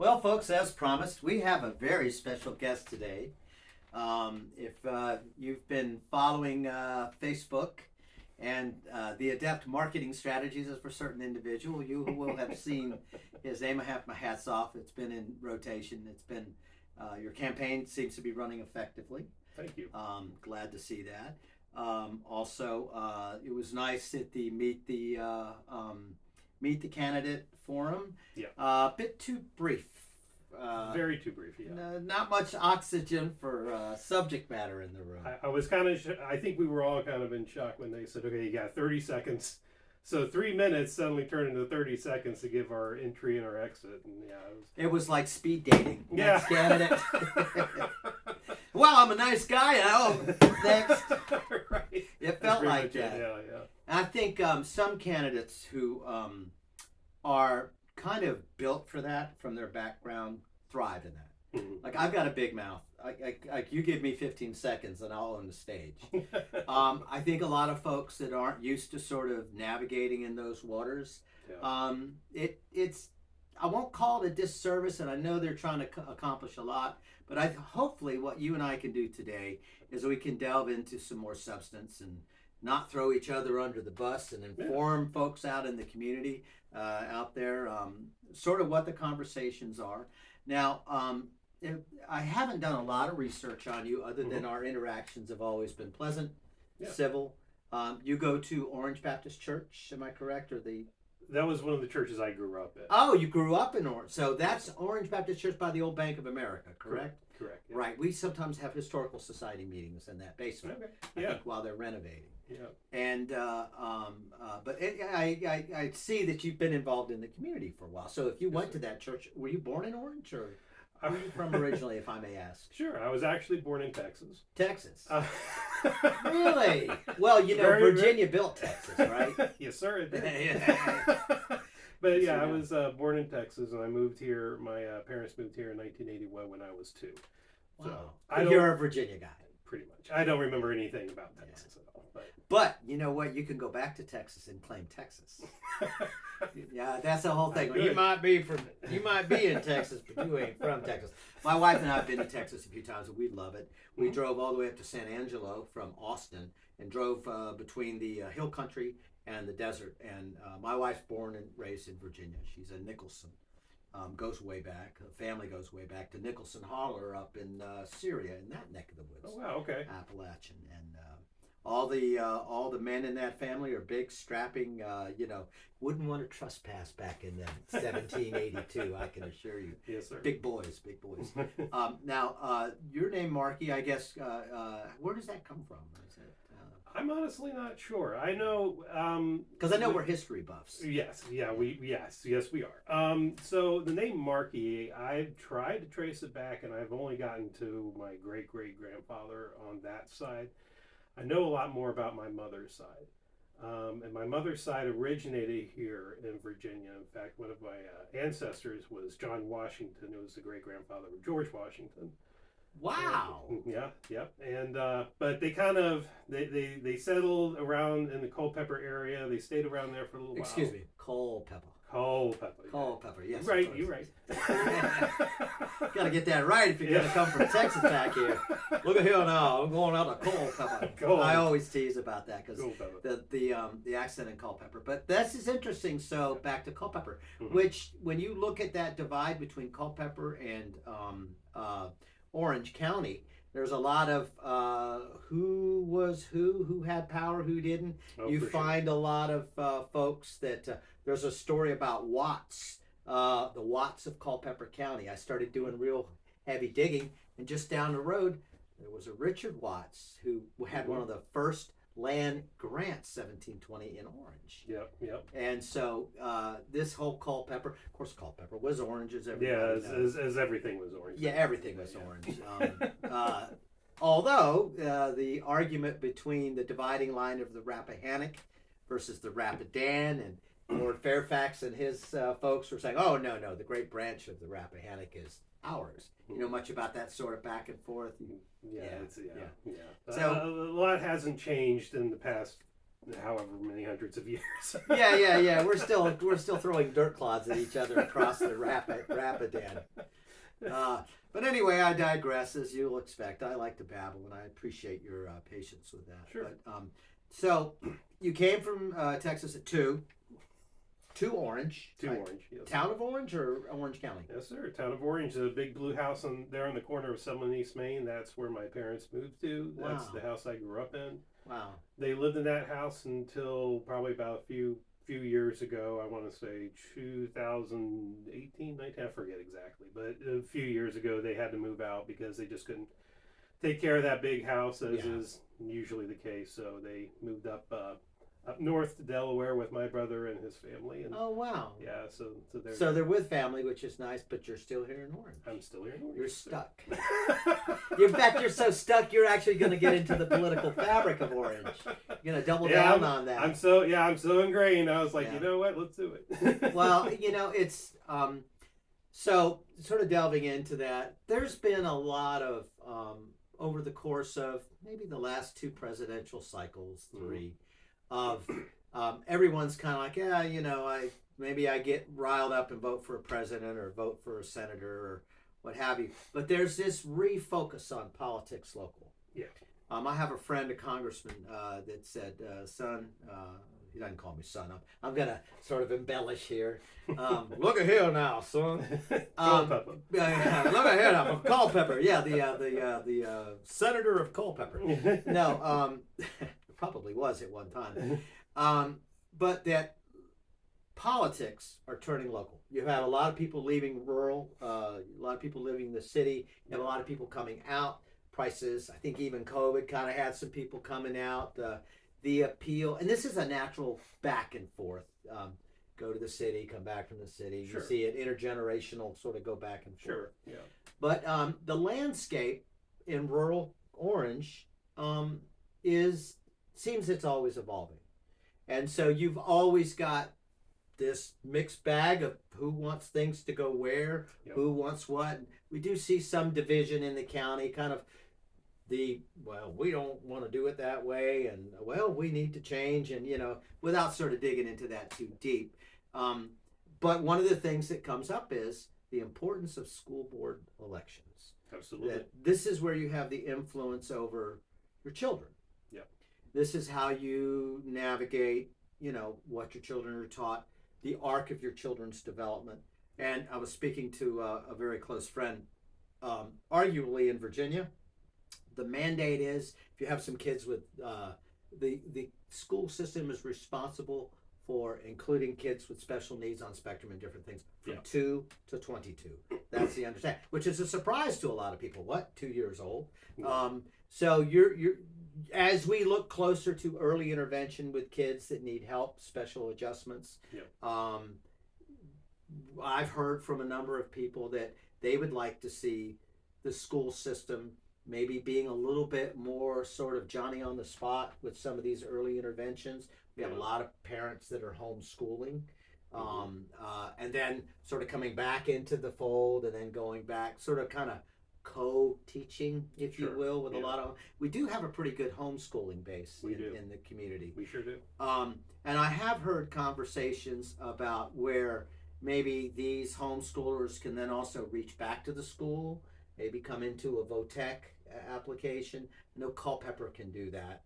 Well, folks, as promised, we have a very special guest today. If you've been following Facebook and the adept marketing strategies of a certain individual, you will have seen his name. I have my hats off. It's been in rotation. It's been your campaign seems to be running effectively. Thank you. Glad to see that. Also, it was nice at the Meet the Candidate forum. Yeah. A bit too brief. Very too brief, yeah. Not much oxygen for subject matter in the room. I was kind of, I think we were all kind of in shock when they said, okay, you got 30 seconds. So 3 minutes suddenly turned into 30 seconds to give our entry and our exit. And yeah, it was like speed dating. Yeah. Next candidate. Well, I'm a nice guy. Next. Right. It felt like that. Yeah, yeah. And I think some candidates who are kind of built for that from their background thrive in that. Mm-hmm. Like, I've got a big mouth. Like you give me 15 seconds and I'll own the stage. I think a lot of folks that aren't used to sort of navigating in those waters, Yeah. it's I won't call it a disservice, and I know they're trying to accomplish a lot, but hopefully what you and I can do today is we can delve into some more substance and not throw each other under the bus and inform folks out in the community out there sort of what the conversations are. Now, I haven't done a lot of research on you other than our interactions have always been pleasant, civil. You go to Orange Baptist Church, am I correct? Or That was one of the churches I grew up in. Oh, you grew up in Orange. So that's Orange Baptist Church by the old Bank of America, correct? Correct. Yeah. Right. We sometimes have historical society meetings in that basement. Okay. I Yeah. think, while they're renovating. Yeah. And but I see that you've been involved in the community for a while. So if you went to that church, were you born in Orange, or where are you from originally, if I may ask? Sure. I was actually born in Texas. Texas. Really? Well, you know, Virginia built Texas, right? Yes, sir. It did. Yeah. But yeah, I was born in Texas, and I moved here. My parents moved here in 1981 when I was 2. Wow. So You're a Virginia guy. Pretty much. I don't remember anything about Texas at all. But you know what? You can go back to Texas and claim Texas. Yeah, that's the whole thing. Well, you might be in Texas, but you ain't from Texas. My wife and I have been to Texas a few times, and we love it. We drove all the way up to San Angelo from Austin, and drove between the hill country and the desert. And my wife's born and raised in Virginia. She's a Nicholson. Goes way back. The family goes way back to Nicholson Holler up in Syria, in that neck of the woods. Oh wow, okay. Appalachian, and all the men in that family are big, strapping. Wouldn't want to trespass back in 1782. I can assure you. Yes, sir. Big boys, big boys. Now, your name, Markey. I guess. Where does that come from? Is it? I'm honestly not sure. I know because I know we're history buffs. Yes, yeah, yes we are. So the name Markey, I've tried to trace it back, and I've only gotten to my great grandfather on that side. I know a lot more about my mother's side, and my mother's side originated here in Virginia. In fact, one of my ancestors was John Washington, who was the great grandfather of George Washington. Wow. Yep. And but they kind of they settled around in the Culpeper area. They stayed around there for a little while. Excuse me, Culpeper. Culpeper. Culpeper. Yes. Right. You're right. Got to get that right if you're going to come from Texas back here. Look at here now. I'm going out to Culpeper. I always tease about that because the accent in Culpeper. But this is interesting. So back to Culpeper, which when you look at that divide between Culpeper and Orange County, there's a lot of who was who had power, who didn't. You find a lot of folks that there's a story about Watts, the Watts of Culpeper County. I started doing real heavy digging, and just down the road there was a Richard Watts who had one of the first land grants, 1720, in Orange. Yep. And so this whole Culpeper, of course, Culpeper was orange, as everybody knows. As everything was orange. Yeah, everything was orange. Although the argument between the dividing line of the Rappahannock versus the Rapidan, and Lord Fairfax and his folks were saying, "Oh no, the great branch of the Rappahannock is ours." You know much about that sort of back and forth? Yeah. Yeah. So a lot hasn't changed in the past however many hundreds of years. yeah. We're still throwing dirt clods at each other across the Rapidan. But anyway, I digress, as you'll expect. I like to babble, and I appreciate your patience with that. Sure. But, so you came from Texas at 2 Orange. To right? Orange, yes. Town of Orange or Orange County? Yes, sir. Town of Orange, a big blue house there on the corner of Summerlin, East Main. That's where my parents moved to. That's the house I grew up in. Wow. They lived in that house until probably about a few years ago. I want to say 2018, 19, I forget exactly. But a few years ago, they had to move out because they just couldn't take care of that big house, as is usually the case. So they moved up north to Delaware with my brother and his family. And oh, wow. yeah, so they're with family, which is nice, but you're still here in Orange. I'm still here in Orange. You're stuck. In fact, you're so stuck, you're actually going to get into the political fabric of Orange. You're going to double down on that. I'm so ingrained. I was like, you know what? Let's do it. Well, it's so sort of delving into that. There's been a lot of over the course of maybe the last 2 presidential cycles, 3. Of everyone's kind of like, maybe I get riled up and vote for a president or vote for a senator or what have you. But there's this refocus on politics local. Yeah. I have a friend, a congressman, that said, son, he doesn't call me son. I'm going to sort of embellish here. Look at here now, son. Culpeper. Look at here now, Culpeper. Yeah, the senator of Culpeper. No, probably was at one time. But that politics are turning local. You have a lot of people leaving rural, a lot of people living in the city. You have a lot of people coming out. Prices, I think even COVID kind of had some people coming out. The appeal, and this is a natural back and forth. Go to the city, come back from the city. Sure. You see it intergenerational sort of go back and forth. Sure, yeah. But the landscape in rural Orange seems it's always evolving. And so you've always got this mixed bag of who wants things to go where, who wants what. We do see some division in the county, kind of we don't want to do it that way, and we need to change, and without sort of digging into that too deep. But one of the things that comes up is the importance of school board elections. Absolutely. That this is where you have the influence over your children. Yep. This is how you navigate, what your children are taught, the arc of your children's development. And I was speaking to a very close friend, arguably in Virginia. The mandate is if you have some kids with the school system is responsible for including kids with special needs on spectrum and different things from 2 to 22. That's the understanding, which is a surprise to a lot of people. What, 2 years old? So you're as we look closer to early intervention with kids that need help, special adjustments. I've heard from a number of people that they would like to see the school system maybe being a little bit more sort of Johnny on the spot with some of these early interventions. We have a lot of parents that are homeschooling, and then sort of coming back into the fold and then going back, sort of kind of co-teaching, if you will, with a lot of. We do have a pretty good homeschooling base in the community. We sure do. And I have heard conversations about where maybe these homeschoolers can then also reach back to the school, maybe come into a VOTEC application. I know Culpeper can do that.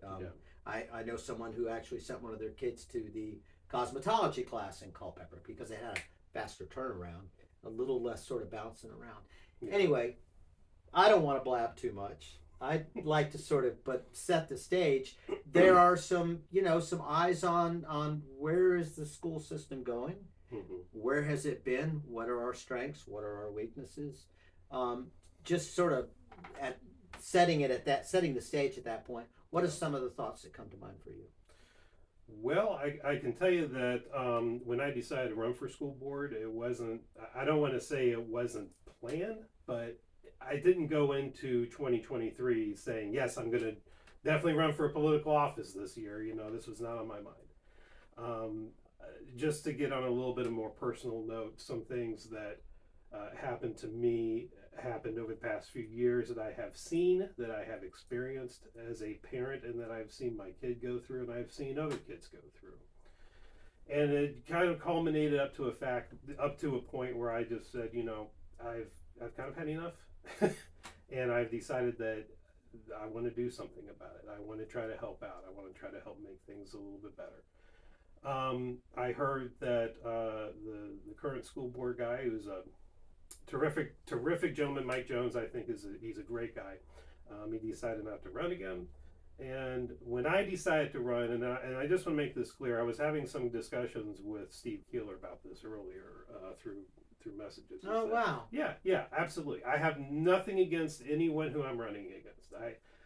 I know someone who actually sent one of their kids to the cosmetology class in Culpeper because they had a faster turnaround, a little less sort of bouncing around. Anyway, I don't want to blab too much. I'd like to sort of set the stage. There are some eyes on where is the school system going? Where has it been? What are our strengths? What are our weaknesses? Just sort of setting the stage at that point. What are some of the thoughts that come to mind for you? Well, I can tell you that when I decided to run for school board, it wasn't, I don't want to say it wasn't planned, but I didn't go into 2023 saying, yes, I'm going to definitely run for a political office this year. This was not on my mind. Just to get on a little bit of more personal note, some things that happened to me happened over the past few years that I have seen, that I have experienced as a parent, and that I've seen my kid go through, and I've seen other kids go through. And it kind of culminated up to a point where I just said, I've kind of had enough, and I've decided that I want to do something about it. I want to try to help out. I want to try to help make things a little bit better. I heard that the current school board guy, who's a terrific gentleman, Mike Jones, I think he's a great guy. He decided not to run again. And when I decided to run, and I just want to make this clear, I was having some discussions with Steve Keeler about this earlier through messages. Oh, wow. Yeah, absolutely. I have nothing against anyone who I'm running against.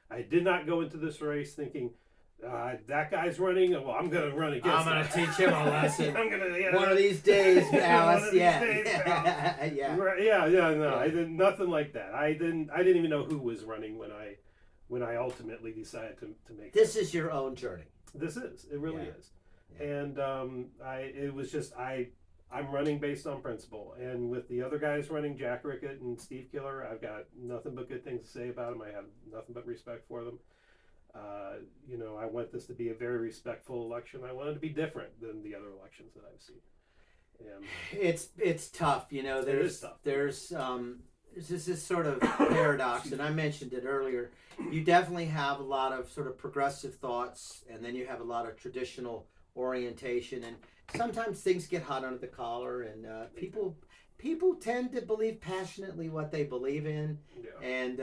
I did not go into this race thinking, that guy's running, well, I'm going to run against him. I'm going to teach him a lesson. I'm going to, one of these days, Alice. No, I did nothing like that. I didn't even know who was running when I ultimately decided to make this is your own journey. This is. It really is. Yeah. And it was just, I'm running based on principle. And with the other guys running, Jack Rickett and Steve Killer, I've got nothing but good things to say about them. I have nothing but respect for them. I want this to be a very respectful election. I want it to be different than the other elections that I've seen. And it's tough. There's this sort of paradox, and I mentioned it earlier. You definitely have a lot of sort of progressive thoughts, and then you have a lot of traditional orientation, and sometimes things get hot under the collar, and people tend to believe passionately what they believe in. Yeah. And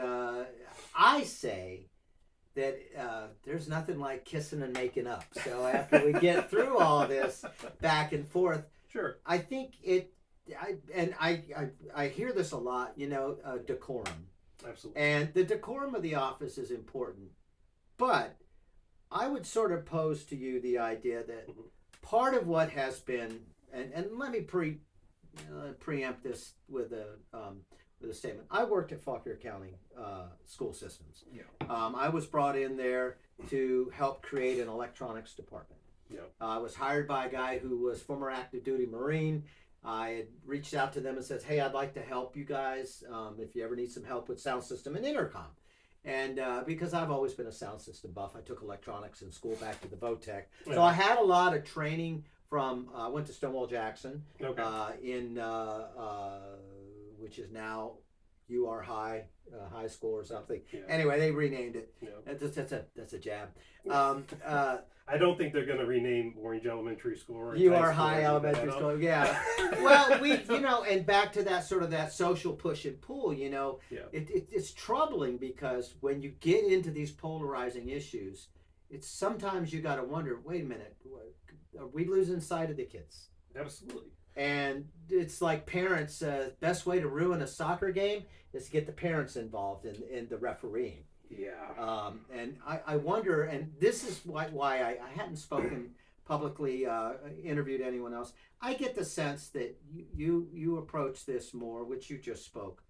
I say that there's nothing like kissing and making up. So after we get through all this back and forth, sure, I think I hear this a lot, decorum. Absolutely. And the decorum of the office is important. But I would sort of pose to you the idea that part of what has been, and let me preempt this with a statement. I worked at Fauquier County school systems. Yeah. I was brought in there to help create an electronics department. Yeah. I was hired by a guy who was former active duty Marine. I had reached out to them and said, hey, I'd like to help you guys if you ever need some help with sound system and intercom. And because I've always been a sound system buff, I took electronics in school back to the VOTEC. Yeah. So I had a lot of training from, I went to Stonewall Jackson okay. which is now UR High School or something. Yeah. Anyway, they renamed it. Yeah. That's a jab. I don't think they're going to rename Orange Elementary School or UR High Elementary School. Yeah. Well, and back to that sort of that social push and pull. Yeah. It's troubling because when you get into these polarizing issues, it's sometimes you got to wonder. Wait a minute, are we losing sight of the kids? Absolutely. And it's like parents. Best way to ruin a soccer game is to get the parents involved in the refereeing. Yeah. And I wonder, and this is why I hadn't spoken publicly, interviewed anyone else. I get the sense that you approach this more, which you just spoke,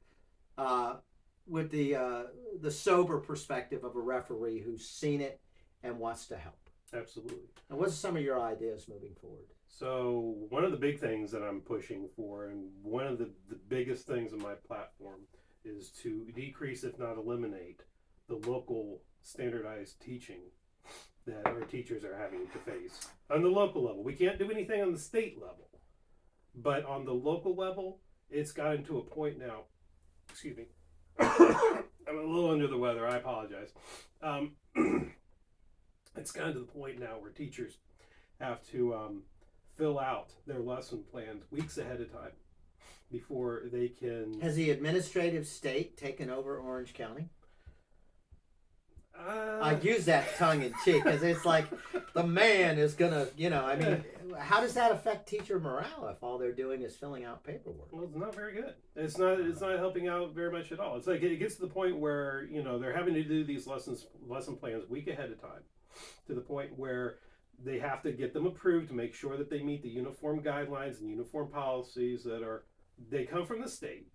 with the sober perspective of a referee who's seen it and wants to help. Absolutely. And what's some of your ideas moving forward? So one of the big things that I'm pushing for, and one of the biggest things on my platform, is to decrease, if not eliminate, the local standardized teaching that our teachers are having to face on the local level. We can't do anything on the state level, but on the local level, it's gotten to a point now. Excuse me. I'm a little under the weather. I apologize. It's gotten to the point now where teachers have to fill out their lesson plans weeks ahead of time before they can. Has the administrative state taken over Orange County? I use that tongue in cheek because it's like the man is gonna, how does that affect teacher morale if all they're doing is filling out paperwork? Well, it's not very good. It's not helping out very much at all. It's like it gets to the point where they're having to do these lesson plans week ahead of time, to the point where they have to get them approved to make sure that they meet the uniform guidelines and uniform policies they come from the state,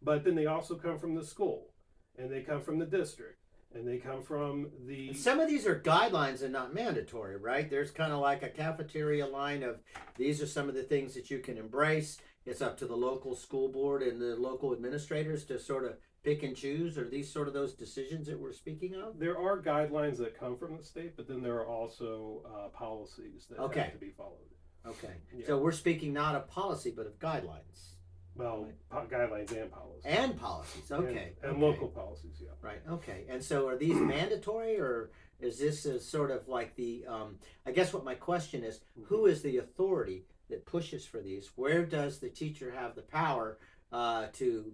but then they also come from the school, and they come from the district. And they come from the... Some of these are guidelines and not mandatory, right? There's kind of like a cafeteria line of these are some of the things that you can embrace, it's up to the local school board and the local administrators to sort of pick and choose? Are these sort of those decisions that we're speaking of? There are guidelines that come from the state, but then there are also policies that have to be followed. Okay. Yeah. So we're speaking not of policy, but of guidelines. Well, guidelines and policies. And policies, okay. And local policies, yeah. Right, okay. And so are these mandatory, or is this a sort of like the, I guess what my question is, who is the authority that pushes for these? Where does the teacher have the power to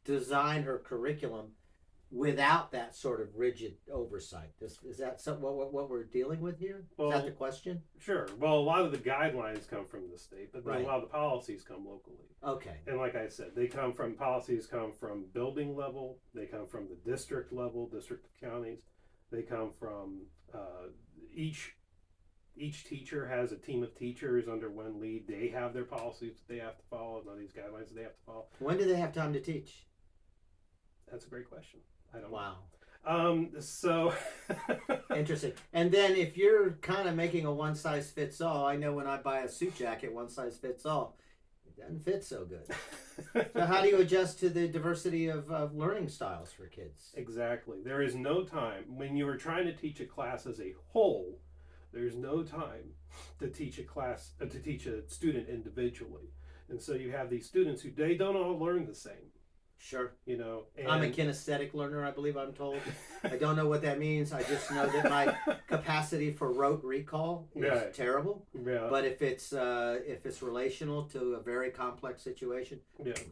design her curriculum without that sort of rigid oversight? Is that what we're dealing with here? Is that the question? Sure. Well, a lot of the guidelines come from the state, but then a lot of the policies come locally. Okay. And like I said, policies come from building level, they come from the district level, district of counties, they come from each teacher has a team of teachers under one lead. They have their policies that they have to follow, and all these guidelines that they have to follow. When do they have time to teach? That's a great question. I don't know. Wow. So interesting. And then if you're kind of making a one size fits all, I know when I buy a suit jacket, one size fits all, it doesn't fit so good. So how do you adjust to the diversity of learning styles for kids? Exactly. There is no time when you are trying to teach a class as a whole. There's no time to teach a class to teach a student individually, and so you have these students who they don't all learn the same. Sure. You know, I'm a kinesthetic learner, I believe I'm told. I don't know what that means. I just know that my capacity for rote recall is terrible. Yeah. But if it's relational to a very complex situation,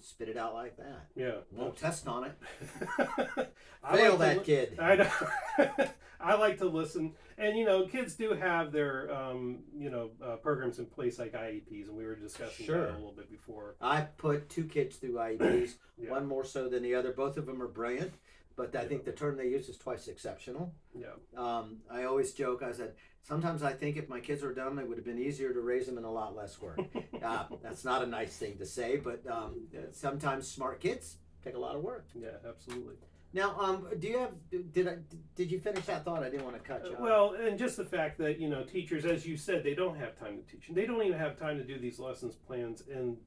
spit it out like that. Yeah. Won't test on it. Fail that kid. I know. I like to listen, and kids do have their programs in place like IEPs, and we were discussing that a little bit before. I put 2 kids through IEPs, one more so than the other. Both of them are brilliant, but I think the term they use is twice exceptional. Yeah. I always joke. I said sometimes I think if my kids were dumb, it would have been easier to raise them in a lot less work. That's not a nice thing to say, but sometimes smart kids take a lot of work. Yeah, absolutely. Now, do you have? Did you finish that thought? I didn't want to cut you off. Well, and just the fact that teachers, as you said, they don't have time to teach, and they don't even have time to do these lessons plans in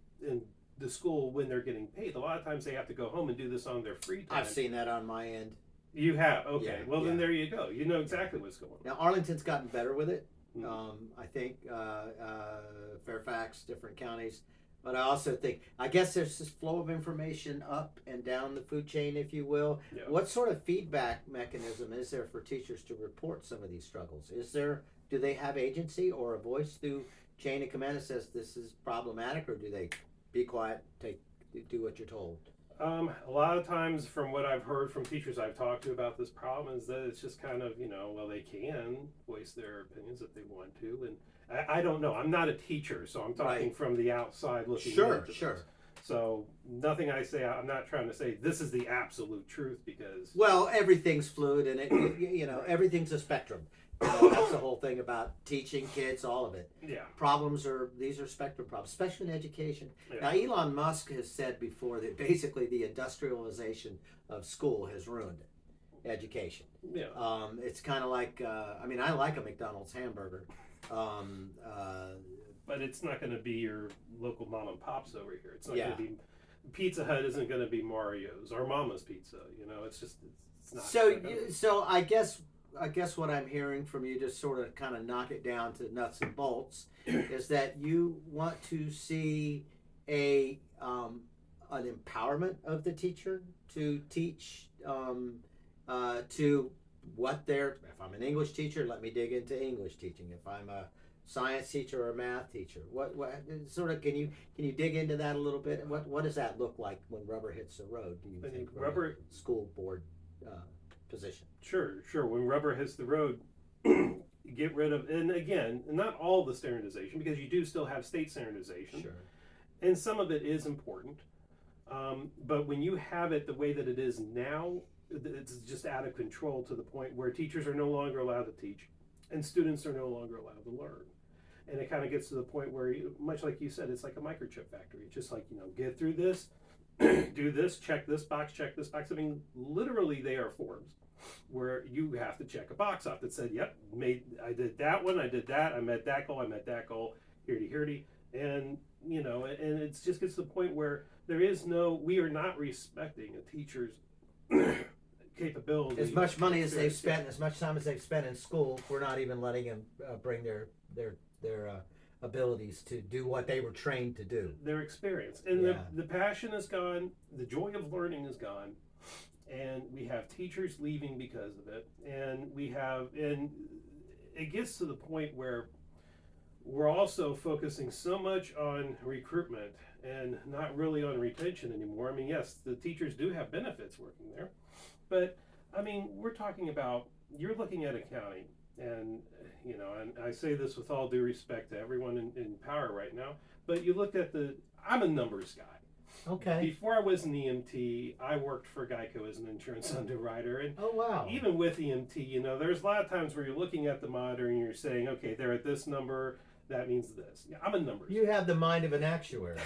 the school when they're getting paid. A lot of times they have to go home and do this on their free time. I've seen that on my end. You have? Okay. Then there you go. You know exactly what's going on. Now Arlington's gotten better with it. I think Fairfax, different counties. But I also think, I guess there's this flow of information up and down the food chain, if you will. Yeah. What sort of feedback mechanism is there for teachers to report some of these struggles? Do they have agency or a voice through chain of command that says this is problematic, or do they be quiet, do what you're told? A lot of times, from what I've heard from teachers I've talked to about this problem, is that it's just kind of, they can voice their opinions if they want to, and I don't know. I'm not a teacher, so I'm talking from the outside looking in. Sure. So nothing I say, I'm not trying to say this is the absolute truth, because everything's fluid, and everything's a spectrum. That's the whole thing about teaching kids, all of it. Yeah. These are spectrum problems, especially in education. Yeah. Now, Elon Musk has said before that basically the industrialization of school has ruined education. Yeah. It's kind of like, I like a McDonald's hamburger. But it's not going to be your local mom and pops over here. It's not going to be Pizza Hut. Isn't going to be Mario's or Mama's Pizza. It's not. So I guess what I'm hearing from you, just sort of kind of knock it down to nuts and bolts, is that you want to see an empowerment of the teacher to teach to what they're. If I'm an English teacher, let me dig into English teaching. If I'm a science teacher or a math teacher, what sort of can you dig into that a little bit? What does that look like when rubber hits the road? Do you think rubber school board position? Sure. When rubber hits the road, get rid of, and again, not all the standardization, because you do still have state standardization. Sure. And some of it is important, but when you have it the way that it is now, it's just out of control to the point where teachers are no longer allowed to teach and students are no longer allowed to learn. And it kind of gets to the point where, much like you said, it's like a microchip factory. It's just like, get through this, do this, check this box. I mean, literally they are forms where you have to check a box off that said, yep, I did that one, I did that, I met that goal, here-ty. And and it just gets to the point where we are not respecting a teacher's capability. As much money as they've spent, as much time as they've spent in school, we're not even letting them bring their abilities to do what they were trained to do. Their experience. And the passion is gone, the joy of learning is gone, and we have teachers leaving because of it. And it gets to the point where we're also focusing so much on recruitment and not really on retention anymore. I mean, yes, the teachers do have benefits working there, but I mean, we're talking about, you're looking at accounting, and and I say this with all due respect to everyone in power right now, but you look at I'm a numbers guy. Okay. Before I was an EMT, I worked for Geico as an insurance underwriter, and oh wow. Even with EMT, there's a lot of times where you're looking at the monitor and you're saying, okay, they're at this number, that means this. Yeah, I'm a numbers. You have the mind of an actuary,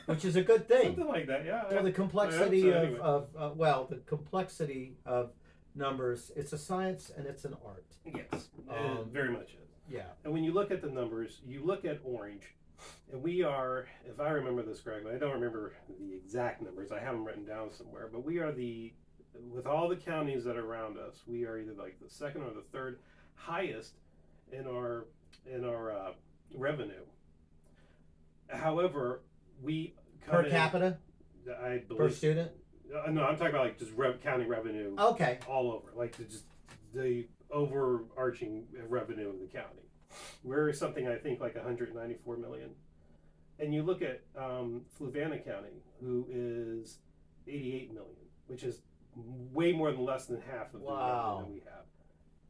which is a good thing. Something like that, yeah. Well, the complexity the complexity of numbers, it's a science and it's an art. Yes, it very much is. Yeah. And when you look at the numbers, you look at Orange, and we are, if I remember this correctly, I don't remember the exact numbers, I have them written down somewhere, but we are with all the counties that are around us, we are either like the second or the third highest in our revenue. However, we per capita, I believe, per student. No, I'm talking about like just county revenue. Okay. All over, like just the overarching revenue of the county. We're something I think like 194 million, and you look at Fluvanna County, who is 88 million, which is way more than less than half of the revenue that we have,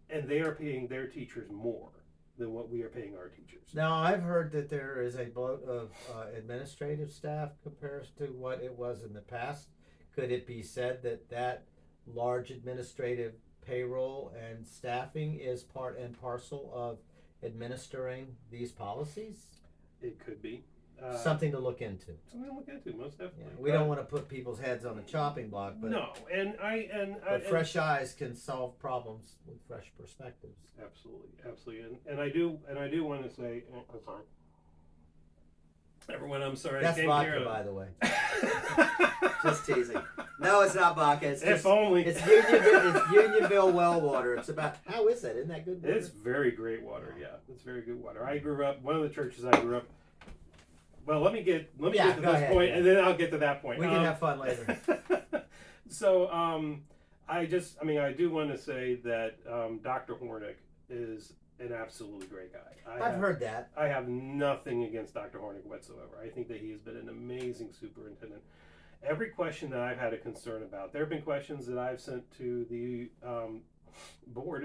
and they are paying their teachers more than what we are paying our teachers. Now, I've heard that there is a bloat of administrative staff compared to what it was in the past. Could it be said that large administrative payroll and staffing is part and parcel of administering these policies? It could be. Something to look into. Something to look into, most definitely. Yeah, we don't want to put people's heads on the chopping block, but no, but fresh eyes can solve problems with fresh perspectives. Absolutely, and I do want to say, I'm sorry, everyone. I'm sorry. That's vodka, by the way. Just teasing. No, it's not vodka. It's only. It's Unionville well water. It's about, how is that? Isn't that good water? It's very great water. Yeah, it's very good water. I grew up. One of the churches I grew up. Well, let me get to this point, and then I'll get to that point. We can have fun later. So, I do want to say that Dr. Hornick is an absolutely great guy. I've heard that. I have nothing against Dr. Hornick whatsoever. I think that he has been an amazing superintendent. Every question that I've had a concern about, there have been questions that I've sent to the board